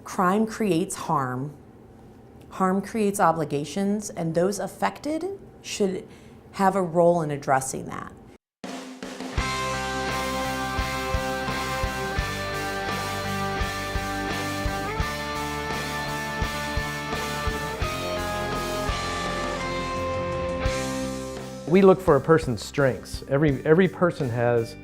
crime creates harm, harm creates obligations, and those affected should have a role in addressing that. We look for a person's strengths. Every person has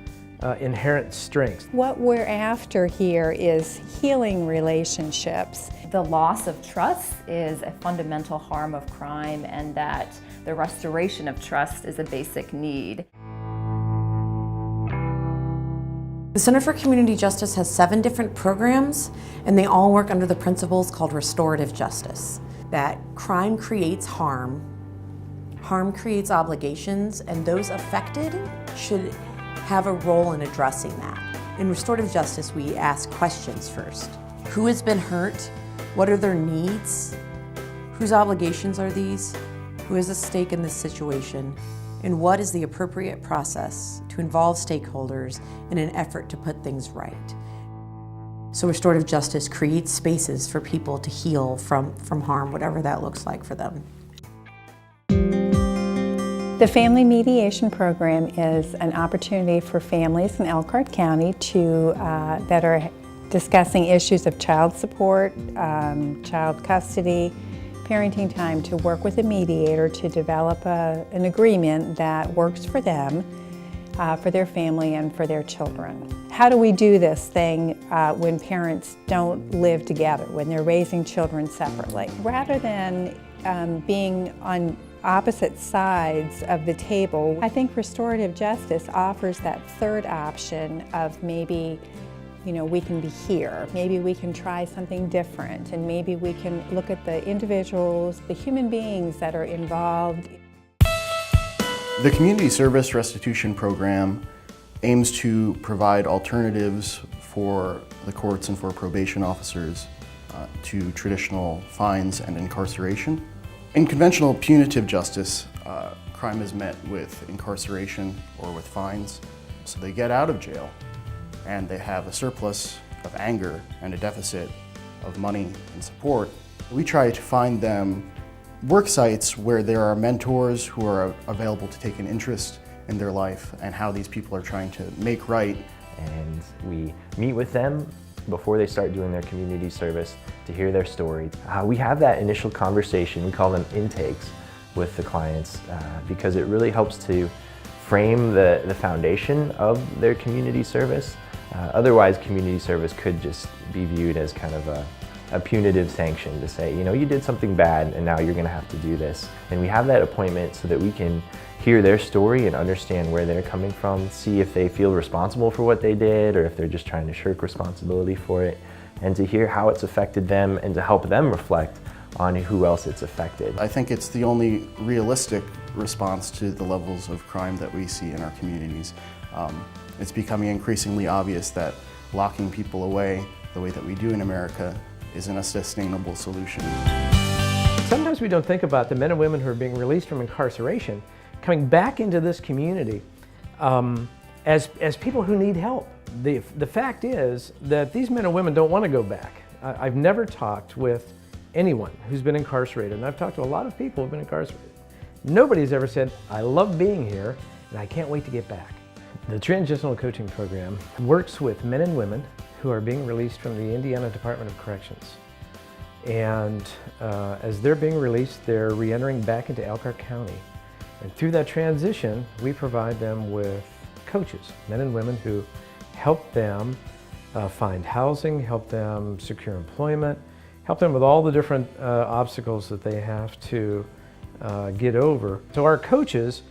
inherent strengths. What we're after here is healing relationships. The loss of trust is a fundamental harm of crime, and that the restoration of trust is a basic need. The Center for Community Justice has 7 different programs, and they all work under the principles called restorative justice. That crime creates harm, harm creates obligations, and those affected should have a role in addressing that. In restorative justice, we ask questions first. Who has been hurt? What are their needs? Whose obligations are these? Who has a stake in this situation? And what is the appropriate process to involve stakeholders in an effort to put things right? So restorative justice creates spaces for people to heal from harm, whatever that looks like for them. The Family Mediation Program is an opportunity for families in Elkhart County that are discussing issues of child support, child custody, parenting time, to work with a mediator to develop an agreement that works for them, for their family, and for their children. How do we do this thing when parents don't live together, when they're raising children separately? Rather than being on opposite sides of the table, I think restorative justice offers that third option of maybe, we can be here, maybe we can try something different, and maybe we can look at the individuals, the human beings that are involved. The Community Service Restitution Program aims to provide alternatives for the courts and for probation officers to traditional fines and incarceration. In conventional punitive justice, crime is met with incarceration or with fines, so they get out of jail and they have a surplus of anger and a deficit of money and support. We try to find them work sites where there are mentors who are available to take an interest in their life and how these people are trying to make right. And we meet with them before they start doing their community service to hear their story. We have that initial conversation, we call them intakes, with the clients because it really helps to frame the foundation of their community service. Otherwise, community service could just be viewed as kind of a punitive sanction to say, you did something bad and now you're going to have to do this. And we have that appointment so that we can hear their story and understand where they're coming from, see if they feel responsible for what they did or if they're just trying to shirk responsibility for it, and to hear how it's affected them and to help them reflect on who else it's affected. I think it's the only realistic response to the levels of crime that we see in our communities. It's becoming increasingly obvious that locking people away the way that we do in America isn't a sustainable solution. Sometimes we don't think about the men and women who are being released from incarceration coming back into this community as people who need help. The fact is that these men and women don't want to go back. I've never talked with anyone who's been incarcerated, and I've talked to a lot of people who've been incarcerated. Nobody's ever said, I love being here and I can't wait to get back. The Transitional Coaching Program works with men and women who are being released from the Indiana Department of Corrections. And as they're being released, they're re-entering back into Elkhart County. And through that transition, we provide them with coaches, men and women who help them find housing, help them secure employment, help them with all the different obstacles that they have to get over. So our coaches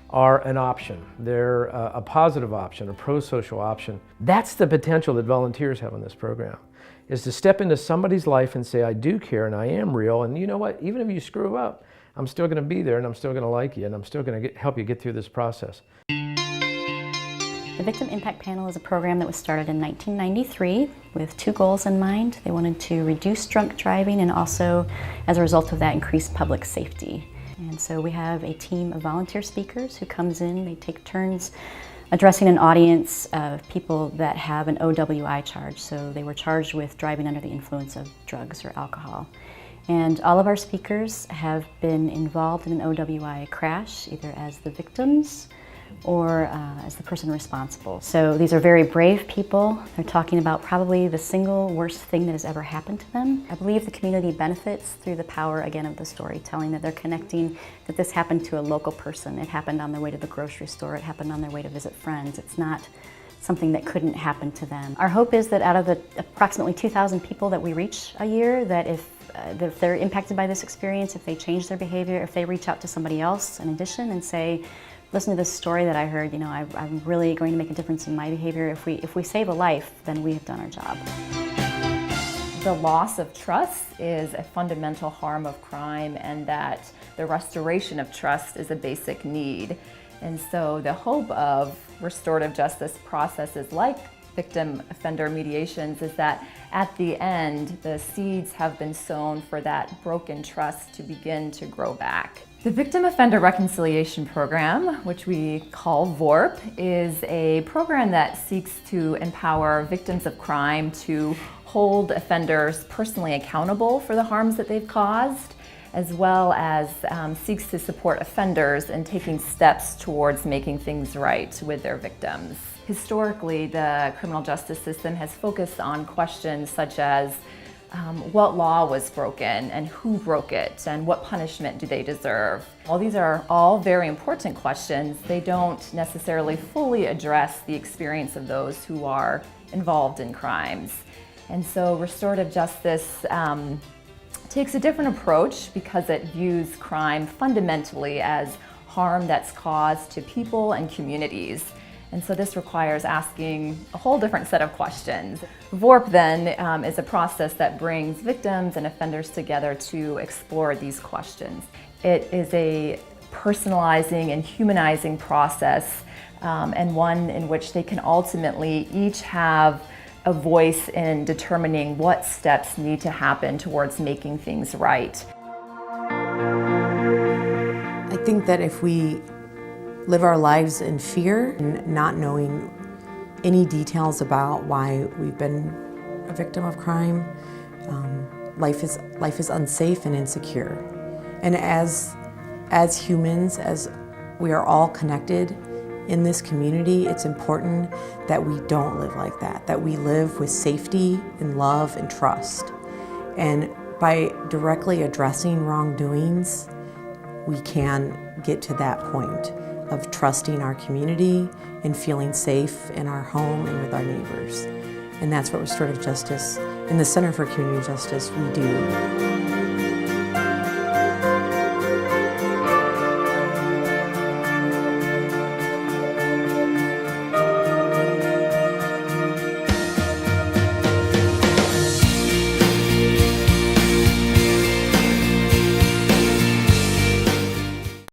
are an option. They're a positive option, a pro-social option. That's the potential that volunteers have in this program, is to step into somebody's life and say, I do care and I am real, and you know what, even if you screw up, I'm still going to be there and I'm still going to like you and I'm still going to help you get through this process. The Victim Impact Panel is a program that was started in 1993 with 2 goals in mind. They wanted to reduce drunk driving and also, as a result of that, increase public safety. And so we have a team of volunteer speakers who comes in, they take turns addressing an audience of people that have an OWI charge. So they were charged with driving under the influence of drugs or alcohol. And all of our speakers have been involved in an OWI crash, either as the victims or as the person responsible. So these are very brave people. They're talking about probably the single worst thing that has ever happened to them. I believe the community benefits through the power, again, of the storytelling, that they're connecting that this happened to a local person. It happened on their way to the grocery store. It happened on their way to visit friends. It's not something that couldn't happen to them. Our hope is that out of the approximately 2,000 people that we reach a year, that if they're impacted by this experience, if they change their behavior, if they reach out to somebody else in addition and say, listen to this story that I heard, you know, I'm really going to make a difference in my behavior. If we save a life, then we have done our job. The loss of trust is a fundamental harm of crime, and that the restoration of trust is a basic need. And so the hope of restorative justice processes like victim offender mediations is that at the end, the seeds have been sown for that broken trust to begin to grow back. The Victim Offender Reconciliation Program, which we call VORP, is a program that seeks to empower victims of crime to hold offenders personally accountable for the harms that they've caused, as well as seeks to support offenders in taking steps towards making things right with their victims. Historically, the criminal justice system has focused on questions such as what law was broken and who broke it and what punishment do they deserve. While these are all very important questions, they don't necessarily fully address the experience of those who are involved in crimes. And so restorative justice takes a different approach because it views crime fundamentally as harm that's caused to people and communities. And so this requires asking a whole different set of questions. VORP then is a process that brings victims and offenders together to explore these questions. It is a personalizing and humanizing process, and one in which they can ultimately each have a voice in determining what steps need to happen towards making things right. I think that if we live our lives in fear and not knowing any details about why we've been a victim of crime, life is unsafe and insecure. And as humans, as we are all connected in this community, it's important that we don't live like that we live with safety and love and trust. And by directly addressing wrongdoings, we can get to that point of trusting our community and feeling safe in our home and with our neighbors. And that's what restorative justice and the Center for Community Justice we do.